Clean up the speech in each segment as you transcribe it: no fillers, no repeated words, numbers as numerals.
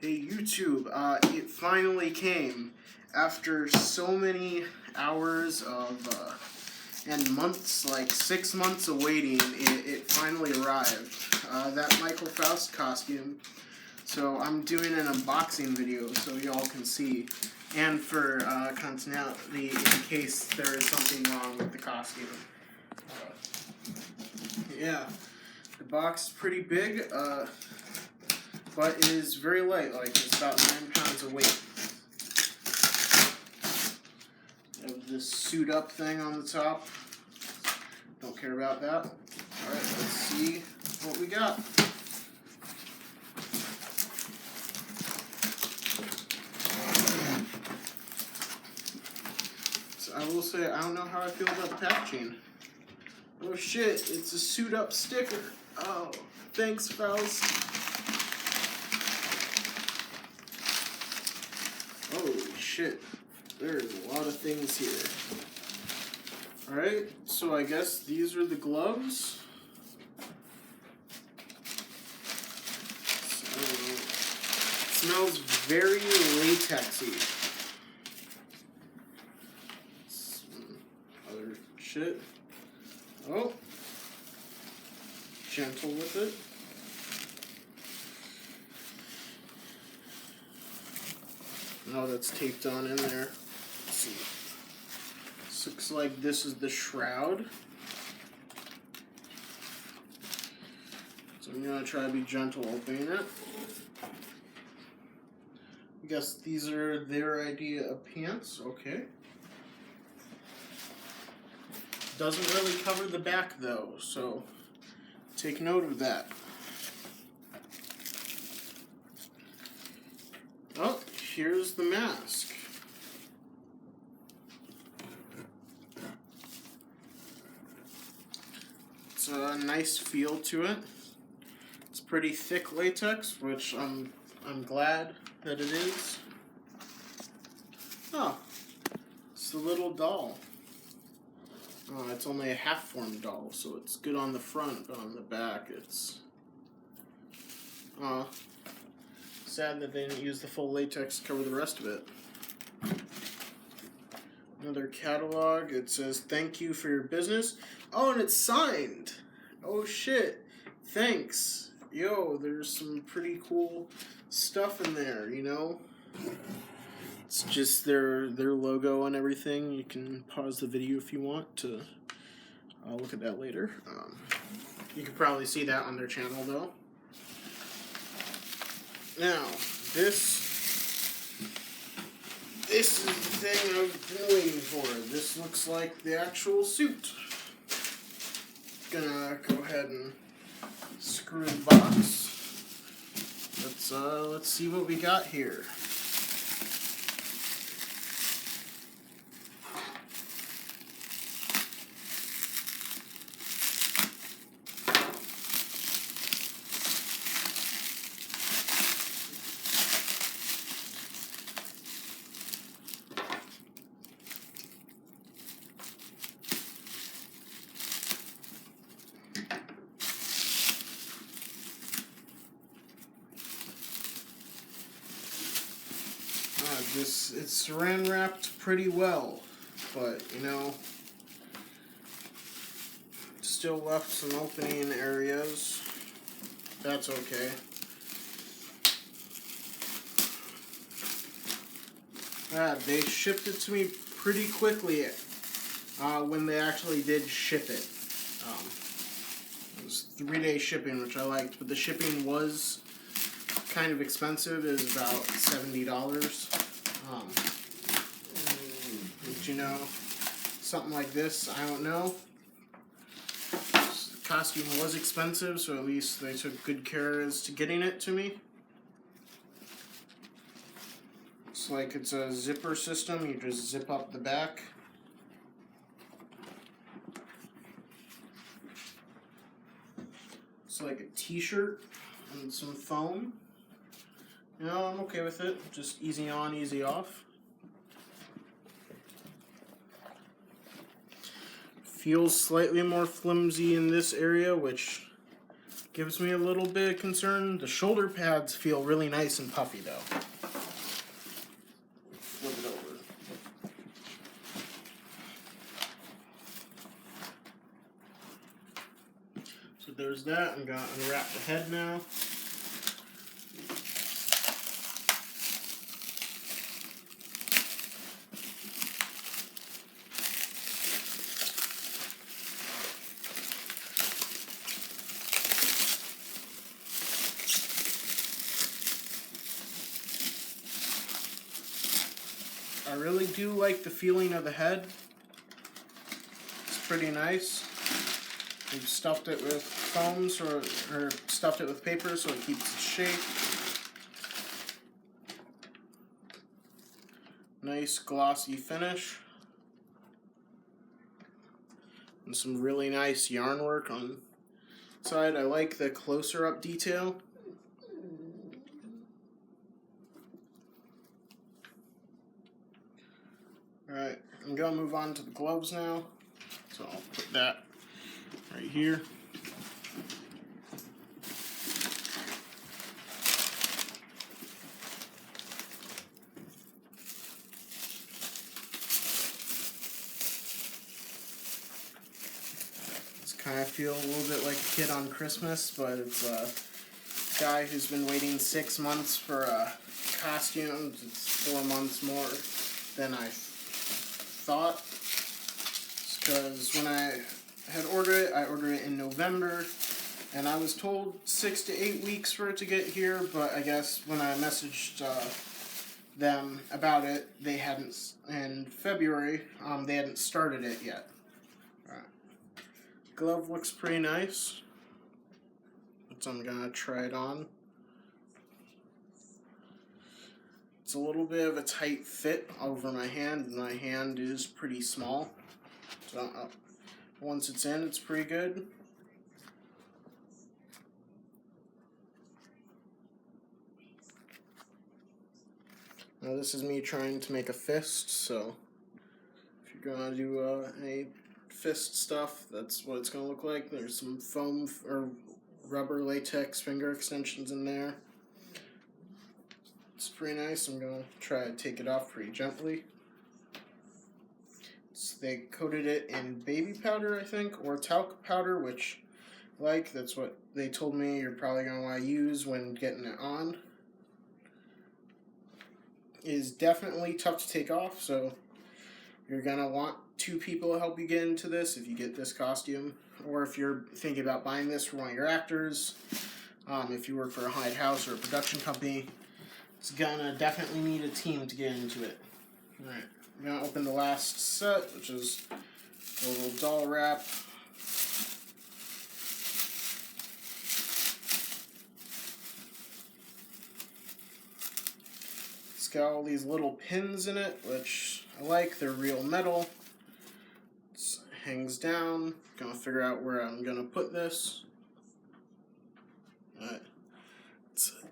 Hey YouTube, it finally came. After so many hours of, and months, like 6 months of waiting, it finally arrived. That Michael Faust costume. So I'm doing an unboxing video so y'all can see. And for continuity, in case there is something wrong with the costume. Yeah, the box is pretty big. But it is very light, like it's about 9 pounds of weight. I have this suit up thing on the top. Don't care about that. Alright, let's see what we got. So I will say, I don't know how I feel about the packaging. Oh shit, it's a suit up sticker. Oh, thanks, Faust. Holy shit, there's a lot of things here. Alright, so I guess these are the gloves. So, it smells very latexy. Some other shit. Oh, gentle with it. Oh, that's taped on in there. Let's see. This looks like this is the shroud. So I'm gonna try to be gentle opening it. I guess these are their idea of pants. Okay. Doesn't really cover the back though, so take note of that. Oh, here's the mask. It's a nice feel to it. It's pretty thick latex, which I'm glad that it is. Oh, it's the little doll. Oh, it's only a half-formed doll, so it's good on the front, but on the back it's... sad that they didn't use the full latex to cover the rest of it. Another catalog. It says, "Thank you for your business." Oh, and it's signed! Oh shit. Thanks. Yo, there's some pretty cool stuff in there, you know? It's just their logo and everything. You can pause the video if you want to look at that later. You can probably see that on their channel though. Now, this is the thing I've been waiting for. This looks like the actual suit. Gonna go ahead and screw the box. Let's see what we got here. It's saran wrapped pretty well, but you know, still left some opening areas. That's okay. They shipped it to me pretty quickly when they actually did ship it. It was 3-day shipping, which I liked, but the shipping was kind of expensive. It was about $70. But you know, something like this, I don't know. The costume was expensive, so at least they took good care as to getting it to me. Looks like it's a zipper system. You just zip up the back. It's like a t-shirt and some foam. You know, I'm okay with it. Just easy on, easy off. Feels slightly more flimsy in this area, which gives me a little bit of concern. The shoulder pads feel really nice and puffy though. Flip it over. So there's that. I'm going to unwrap the head now. I really do like the feeling of the head. It's pretty nice. We've stuffed it with foam, or stuffed it with paper so it keeps its shape. Nice glossy finish. And some really nice yarn work on the side. I like the closer up detail. Alright, I'm going to move on to the gloves now. So I'll put that right here. It's kind of feel a little bit like a kid on Christmas, but it's a guy who's been waiting 6 months for a costume. It's 4 months more than I thought, because when I had ordered it in November, and I was told 6 to 8 weeks for it to get here, but I guess when I messaged them about it, they hadn't, in February, they hadn't started it yet. Alright. Glove looks pretty nice, so I'm gonna try it on. It's a little bit of a tight fit over my hand, and my hand is pretty small. So once it's in, it's pretty good. Now this is me trying to make a fist, so if you're gonna do any fist stuff, that's what it's gonna look like. There's some foam or rubber latex finger extensions in there. It's pretty nice. I'm going to try to take it off pretty gently. So they coated it in baby powder, I think, or talc powder, which that's what they told me you're probably going to want to use when getting it on. It is definitely tough to take off, so you're going to want 2 people to help you get into this if you get this costume, or if you're thinking about buying this for one of your actors, if you work for a hired house or a production company. It's gonna definitely need a team to get into it. Alright, I'm gonna open the last set, which is a little doll wrap. It's got all these little pins in it, which I like. They're real metal. It hangs down. Gonna figure out where I'm gonna put this.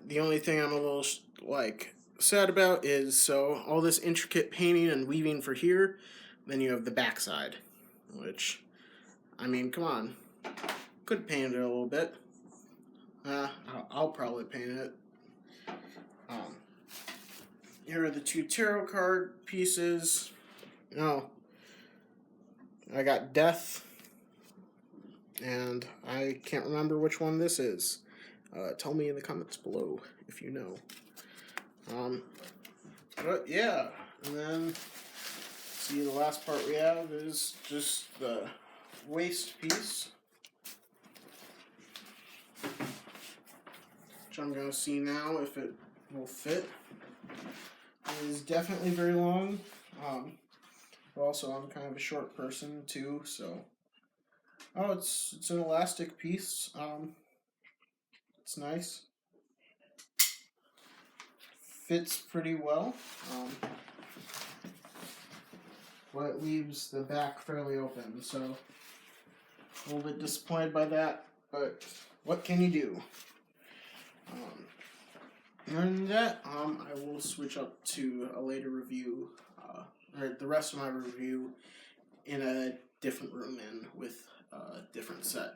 The only thing I'm a little sad about is, so all this intricate painting and weaving for here, then you have the backside, which, I mean, come on, could paint it a little bit. I'll probably paint it. Here are the 2 tarot card pieces. I got Death, and I can't remember which one this is. Tell me in the comments below if you know. But yeah, and then see, the last part we have is just the waist piece, which I'm going to see now if it will fit. It is definitely very long, but also I'm kind of a short person too, so it's an elastic piece. It's nice. Fits pretty well. But it leaves the back fairly open, so a little bit disappointed by that, but what can you do? Other than that, I will switch up to a later review, or the rest of my review in a different room and with a different set.